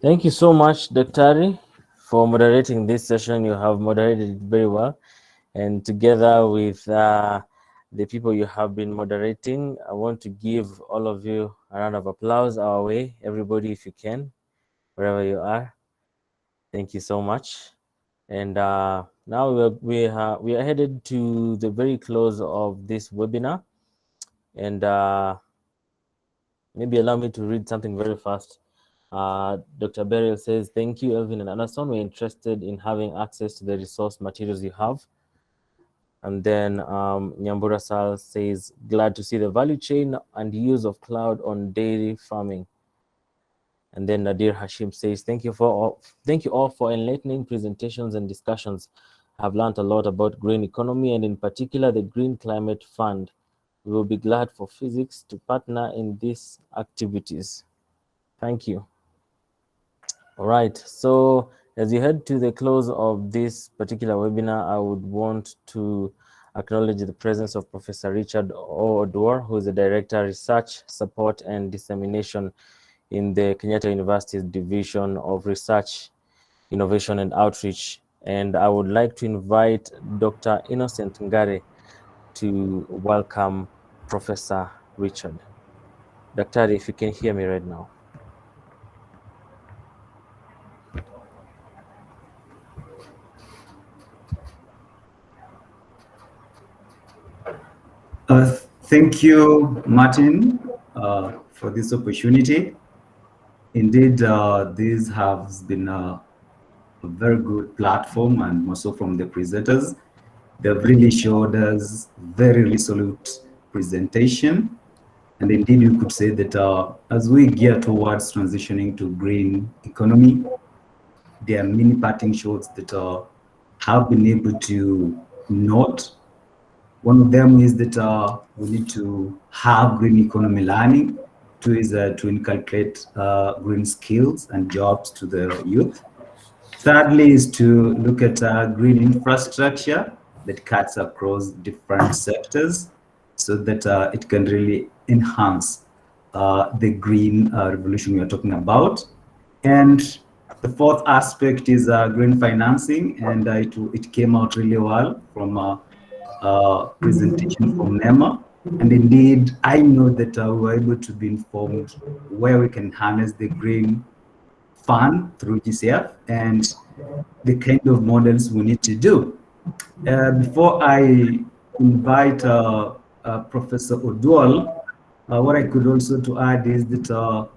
Thank you so much, Daktari, for moderating this session. You have moderated it very well. And together with the people you have been moderating, I want to give all of you a round of applause our way. Everybody, if you can, wherever you are. Thank you so much. And now we are headed to the very close of this webinar. And maybe allow me to read something very fast. Dr. Beryl says, thank you, Elvin and Anderson. We're interested in having access to the resource materials you have. And then Nyambura Sal says, glad to see the value chain and use of cloud on dairy farming. And then Nadir Hashim says, thank you all for enlightening presentations and discussions. I've learned a lot about green economy and in particular the Green Climate Fund. We will be glad for physics to partner in these activities. Thank you. All right, so as we head to the close of this particular webinar, I would want to acknowledge the presence of Professor Richard Odwar, who is the Director, Research, Support and Dissemination in the Kenyatta University's Division of Research, Innovation and Outreach. And I would like to invite Dr. Innocent Ngare to welcome Professor Richard. Dr. if you can hear me right now. Thank you, Martin, for this opportunity. Indeed, this has been a very good platform, and also from the presenters. They've really showed us very resolute presentation. And indeed, you could say that as we gear towards transitioning to green economy, there are many parting shots that have been able to note. One of them is that we need to have green economy learning. Two is to inculcate green skills and jobs to the youth. Thirdly is to look at green infrastructure that cuts across different sectors so that it can really enhance the green revolution we are talking about. And the fourth aspect is green financing, and it came out really well from presentation from NEMA. And indeed, I know that we were able to be informed where we can harness the green fund through GCF and the kind of models we need to do. Before I invite Professor Odwal, what I could also to add is that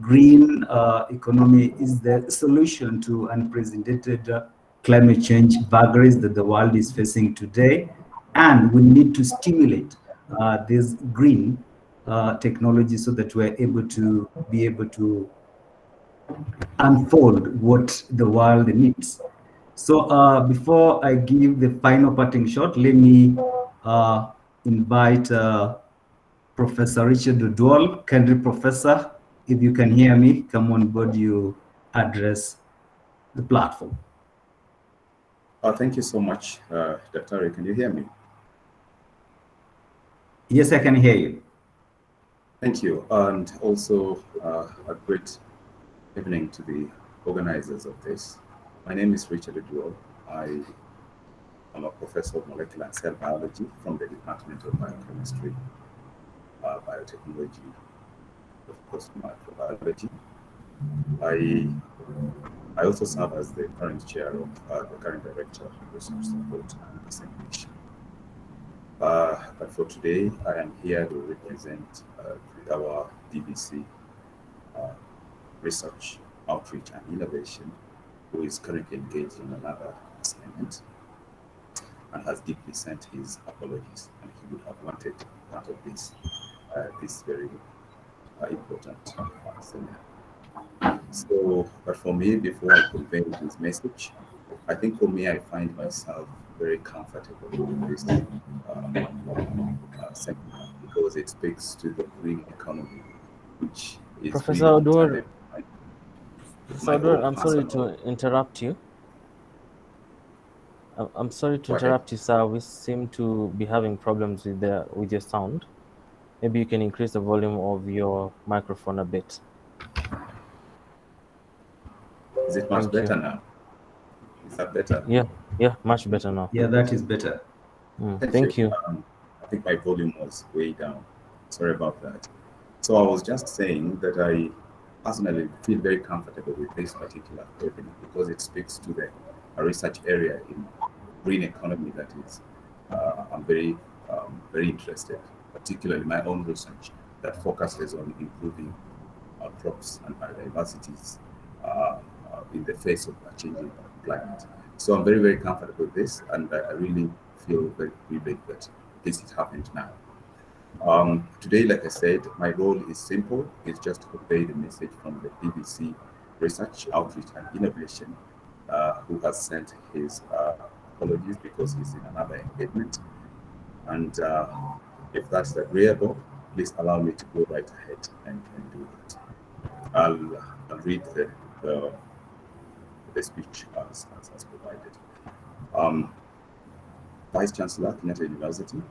green economy is the solution to unprecedented climate change vagaries that the world is facing today. And we need to stimulate this green technology so that we're able to unfold what the world needs. So before I give the final parting shot, let me invite Professor Richard Odwal, Country Professor. If you can hear me, come on board, you address the platform. Thank you so much, Dr. Can you hear me? Yes, I can hear you. Thank you. And also a great evening to the organizers of this. My name is Richard Odwal. I am a professor of molecular and cell biology from the Department of Biochemistry, Biotechnology, of course, microbiology. I also serve as the current chair of the current director of research support and dissemination. But for today, I am here to represent our DBC research, outreach, and innovation, who is currently engaged in another assignment and has deeply sent his apologies, and he would have wanted part of this very important seminar. So, but for me, before I convey this message, I think for me, I find myself very comfortable with this seminar because it speaks to the green economy, which is Professor really Odwar, I'm sorry personal. to interrupt you. I'm sorry to Go ahead. interrupt you, sir. We seem to be having problems with your sound. Maybe you can increase the volume of your microphone a bit. Is it much Thank you. better now? Is that better? Yeah, yeah, much better now. Yeah, that is better. Thank you. Thank you. I think my volume was way down. Sorry about that. So I was just saying that I personally feel very comfortable with this particular topic because it speaks to the a research area in green economy that is I'm very interested, particularly my own research that focuses on improving crops and biodiversities in the face of a changing climate. So I'm very comfortable with this, and I really feel very privileged that this has happened now. Today, like I said, my role is simple. It's just to convey the message from the BBC Research, Outreach and Innovation, who has sent his apologies because he's in another engagement. And if that's agreeable, please allow me to go right ahead and do that. I'll read the, the speech as provided. Um, Vice Chancellor, Kenyatta University,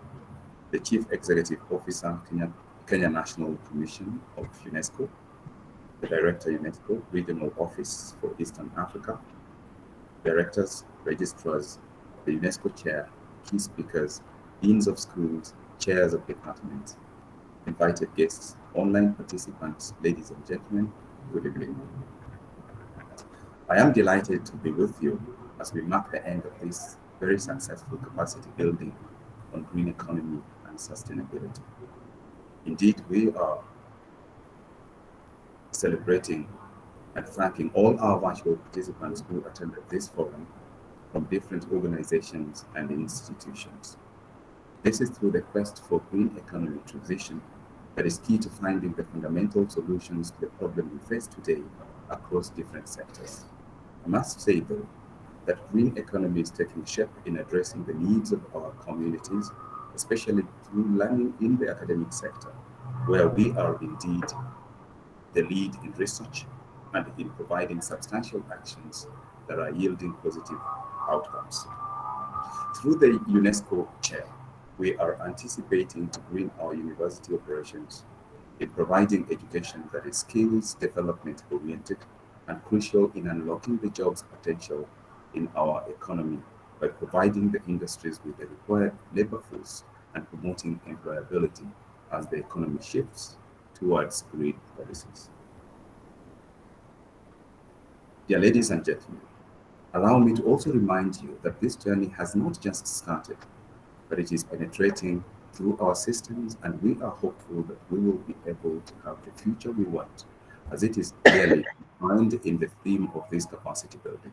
the Chief Executive Officer, Kenya National Commission of UNESCO, the Director, UNESCO, Regional Office for Eastern Africa, Directors, Registrars, the UNESCO Chair, key speakers, Deans of Schools, Chairs of Departments, invited guests, online participants, ladies and gentlemen, good evening. I am delighted to be with you as we mark the end of this very successful capacity building on green economy and sustainability. Indeed, we are celebrating and thanking all our virtual participants who attended this forum from different organizations and institutions. This is through the quest for green economy transition that is key to finding the fundamental solutions to the problem we face today across different sectors. I must say, though, that green economy is taking shape in addressing the needs of our communities, especially through learning in the academic sector, where we are indeed the lead in research and in providing substantial actions that are yielding positive outcomes. Through the UNESCO chair, we are anticipating to green our university operations in providing education that is skills development oriented and crucial in unlocking the jobs potential in our economy by providing the industries with the required labor force and promoting employability as the economy shifts towards green policies. Dear ladies and gentlemen, allow me to also remind you that this journey has not just started, but it is penetrating through our systems, and we are hopeful that we will be able to have the future we want, as it is clearly defined in the theme of this capacity building.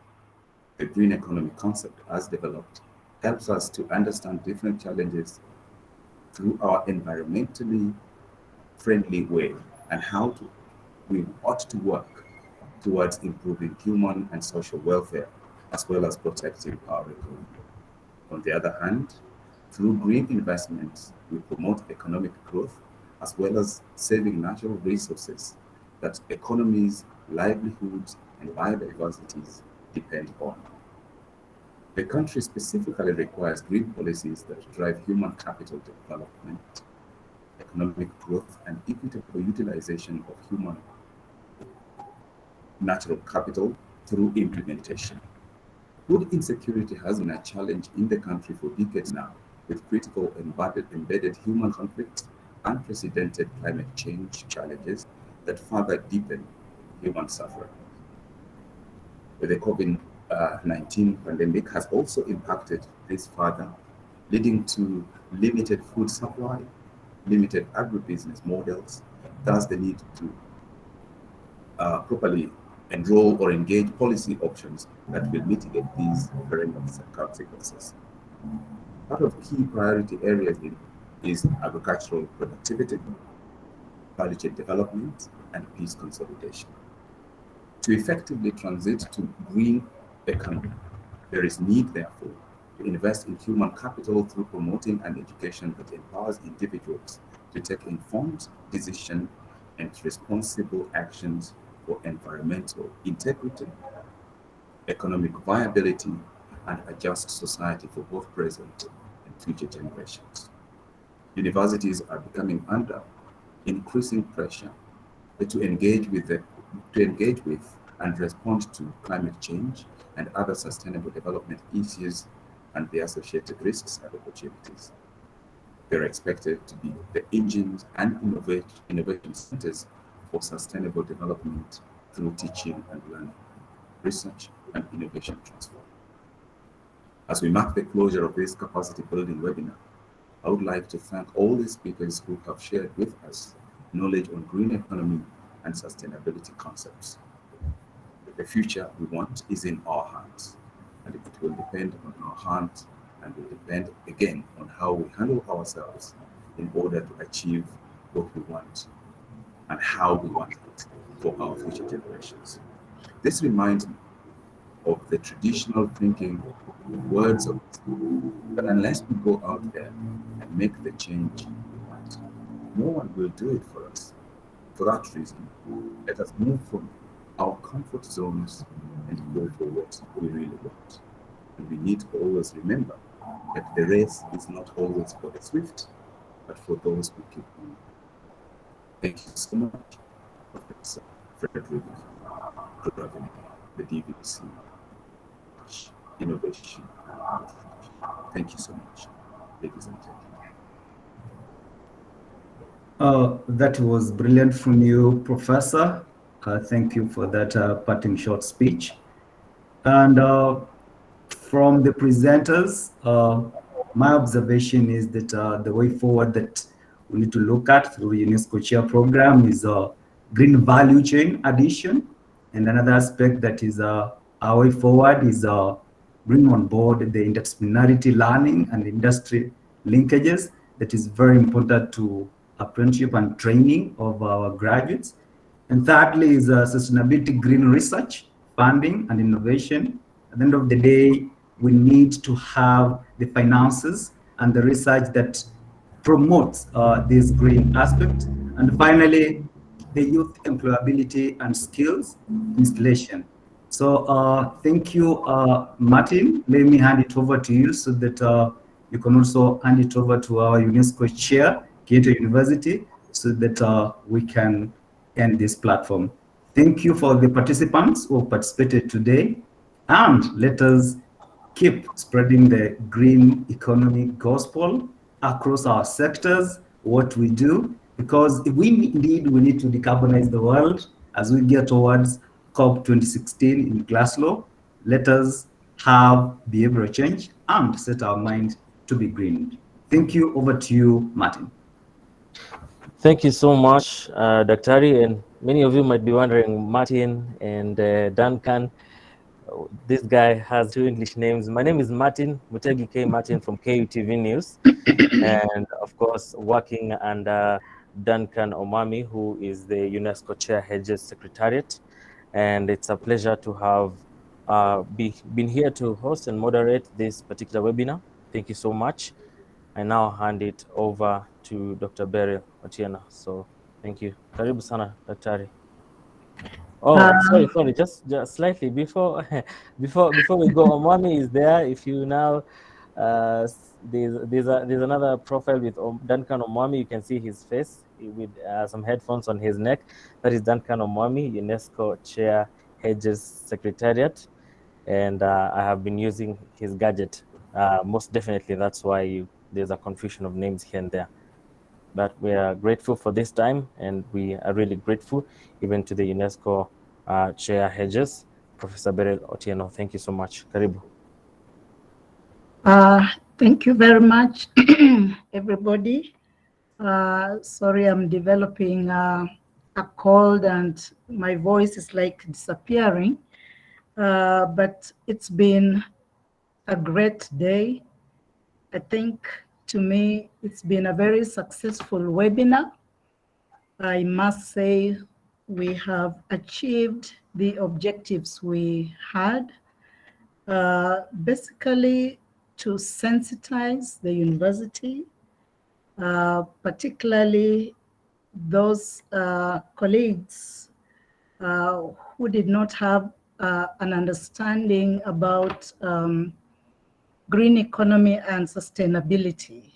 The green economy concept, as developed, helps us to understand different challenges through our environmentally friendly way and how we ought to work towards improving human and social welfare as well as protecting our economy. On the other hand, through green investments, we promote economic growth as well as saving natural resources that economies, livelihoods, and biodiversities depend on. The country specifically requires green policies that drive human capital development, economic growth, and equitable utilization of human natural capital through implementation. Food insecurity has been a challenge in the country for decades now, with critical embedded human conflicts, unprecedented climate change challenges that further deepen human suffering. The COVID-19 pandemic has also impacted this further, leading to limited food supply, limited agribusiness models, thus the need to properly enroll or engage policy options that will mitigate these perennial consequences. Part of key priority areas is agricultural productivity, value chain development, and peace consolidation. To effectively transit to green economy, there is need, therefore, to invest in human capital through promoting an education that empowers individuals to take informed decisions and responsible actions for environmental integrity, economic viability, and a just society for both present and future generations. Universities are becoming under increasing pressure to engage with and respond to climate change and other sustainable development issues and the associated risks and opportunities. They're expected to be the engines and innovation centers for sustainable development through teaching and learning, research, and innovation transfer. As we mark the closure of this capacity building webinar, I would like to thank all the speakers who have shared with us knowledge on green economy and sustainability concepts. The future we want is in our hands, and it will depend on our hands and will depend again on how we handle ourselves in order to achieve what we want and how we want it for our future generations. This reminds me of the traditional thinking words of that unless we go out there and make the change we want, no one will do it for us. For that reason, let us move from our comfort zones and go for what we really want. And we need to always remember that the race is not always for the swift, but for those who keep moving. Thank you so much, Professor Frederick Gravini, the DVC Innovation. Thank you so much, ladies and gentlemen. That was brilliant from you, Professor. Thank you for that parting short speech. And from the presenters, my observation is that the way forward that we need to look at through UNESCO Chair Program is green value chain addition. And another aspect that is our way forward is bring on board the interdisciplinarity learning and industry linkages that is very important to apprenticeship and training of our graduates. And thirdly is sustainability green research, funding and innovation. At the end of the day, we need to have the finances and the research that promotes this green aspect. And finally, the youth employability and skills installation. So thank you, Martin. Let me hand it over to you so that you can also hand it over to our UNESCO chair, Kyoto University, so that we can end this platform. Thank you for the participants who participated today, and let us keep spreading the green economy gospel across our sectors, what we do, because if we indeed we need to decarbonize the world as we get towards COP 2016 in Glasgow, let us have behavioral change and set our mind to be green. Thank you. Over to you, Martin. Thank you so much, Daktari. And many of you might be wondering, Martin and Duncan, this guy has two English names. My name is Martin Mutegi K. Martin from KUTV News. And of course, working under Duncan Omami, who is the UNESCO Chair Hedges Secretariat. And it's a pleasure to have been here to host and moderate this particular webinar. Thank you so much. I now hand it over to Dr. Beryl Otieno. So thank you. Karibu sana, Daktari. Oh, sorry, just slightly before before we go, Omami is there. If you now there's another profile with Duncan Omami. You can see his face with some headphones on his neck. That is Duncan Omami, UNESCO Chair Hedges Secretariat, and I have been using his gadget. Most definitely, that's why there's a confusion of names here and there. But we are grateful for this time, and we are really grateful even to the UNESCO Chair Hedges, Professor Beryl Otieno. Thank you so much. Karibu. Thank you very much, everybody. Sorry, I'm developing a cold and my voice is like disappearing. But it's been a great day. I think to me, it's been a very successful webinar. I must say we have achieved the objectives we had. Basically, to sensitize the university, particularly those colleagues who did not have an understanding about green economy and sustainability.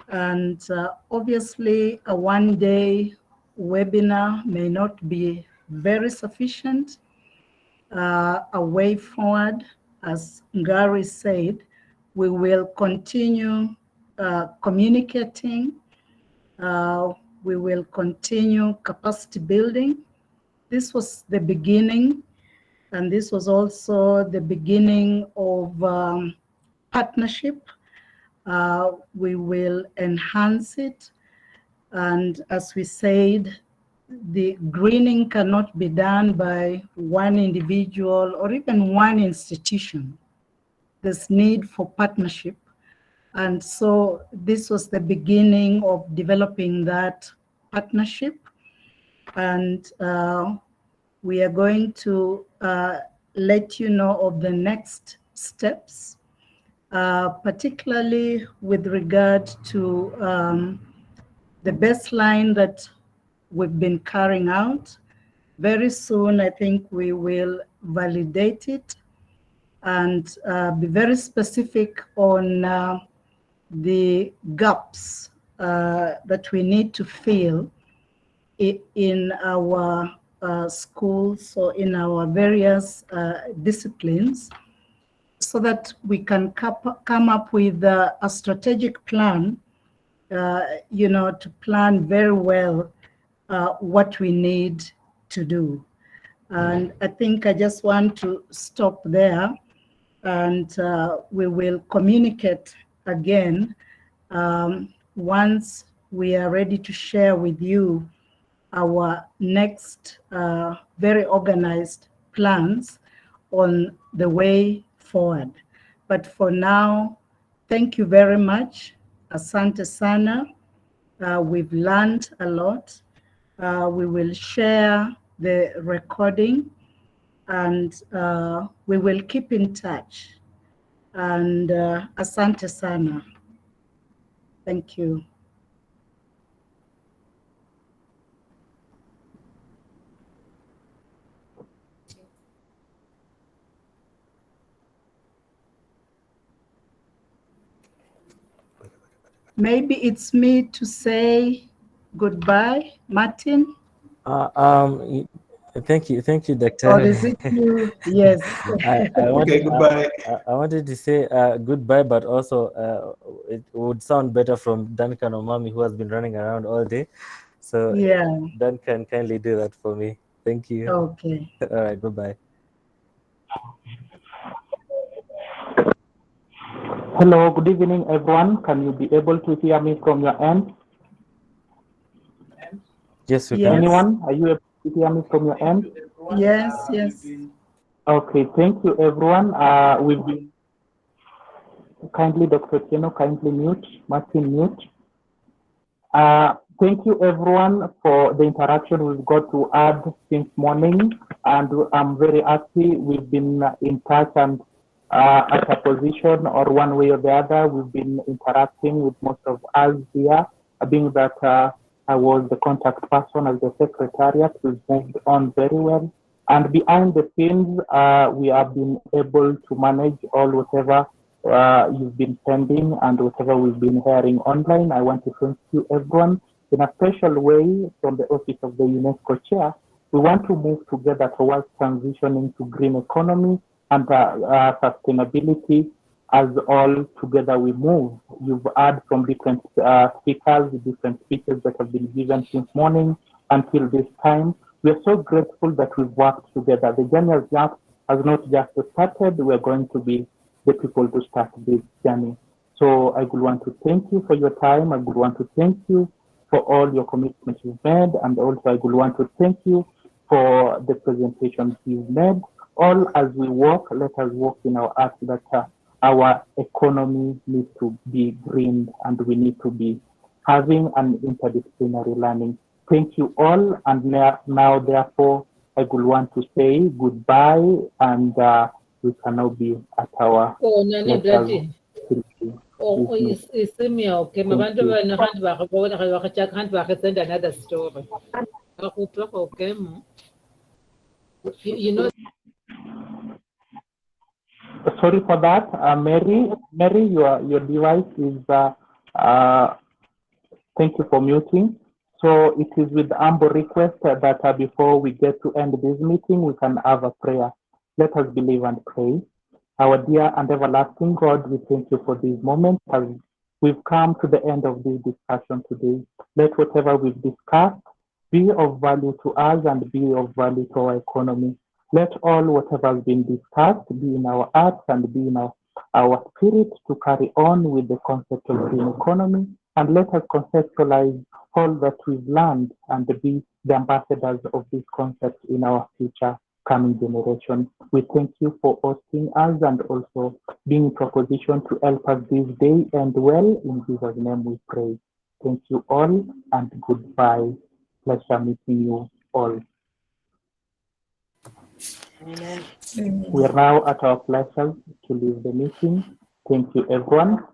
And obviously, a one-day webinar may not be very sufficient, a way forward. As Ngari said, we will continue communicating. We will continue capacity building. This was the beginning, and this was also the beginning of partnership. We will enhance it. And as we said, the greening cannot be done by one individual or even one institution. There's need for partnership. And so this was the beginning of developing that partnership. And we are going to let you know of the next steps, particularly with regard to the baseline that we've been carrying out. Very soon, I think we will validate it and be very specific on the gaps that we need to fill in our schools or in our various disciplines, so that we can come up with a strategic plan, to plan very well what we need to do. And I think I just want to stop there, and we will communicate again once we are ready to share with you our next very organized plans on the way forward. But for now, thank you very much. Asante sana. We've learned a lot. We will share the recording, and we will keep in touch. And asante sana. Thank you. Maybe it's me to say goodbye, Martin. Thank you, Or Doctor. is it you? Yes. Okay, goodbye. I wanted to say goodbye, but also it would sound better from Duncan Omami, who has been running around all day. So Yeah. Duncan, kindly do that for me. Thank you. Okay. All right, bye-bye. Hello, good evening, everyone. Can you be able to hear me from your end? Yes, we Yes. can. Anyone? Are you able to hear me from your end? Yes, yes. Okay, thank you, everyone. We've been kindly, Dr. Tieno, kindly mute, Martin mute. Thank you, everyone, for the interaction we've got to add since morning, and I'm very happy we've been in touch and at a position or one way or the other, we've been interacting with most of us here, being that I was the contact person as the secretariat. We've moved on very well. And behind the scenes, we have been able to manage all whatever you've been sending and whatever we've been hearing online. I want to thank you, everyone. In a special way, from the Office of the UNESCO Chair, we want to move together towards transitioning to green economy and sustainability. As all together we move. You've heard from different speakers, different speeches that have been given since morning until this time. We are so grateful that we've worked together. The journey has not just started. We're going to be the people to start this journey. So I would want to thank you for your time. I would want to thank you for all your commitments you've made. And also I would want to thank you for the presentations you've made. All as we work, let us work in our act that our economy needs to be green and we need to be having an interdisciplinary learning. Thank you all. And now therefore, I would want to say goodbye and we can now be at our Isimia okay, mabantu bana hantu bakabona bakachaka hantu bakasend another story. Okay, you know. Sorry for that, Mary. Mary, your device is. Thank you for muting. So it is with humble request that before we get to end this meeting, we can have a prayer. Let us believe and pray. Our dear and everlasting God, we thank you for this moment as we've come to the end of this discussion today. Let whatever we've discussed be of value to us and be of value to our economy. Let all whatever has been discussed be in our hearts and be in our spirit to carry on with the concept of green economy. And let us conceptualize all that we've learned and be the ambassadors of this concept in our future coming generation. We thank you for hosting us and also being in proposition to help us this day and well. In Jesus' name we pray. Thank you all and goodbye. Pleasure meeting you all. Amen. We are now at our pleasure to leave the meeting. Thank you, everyone.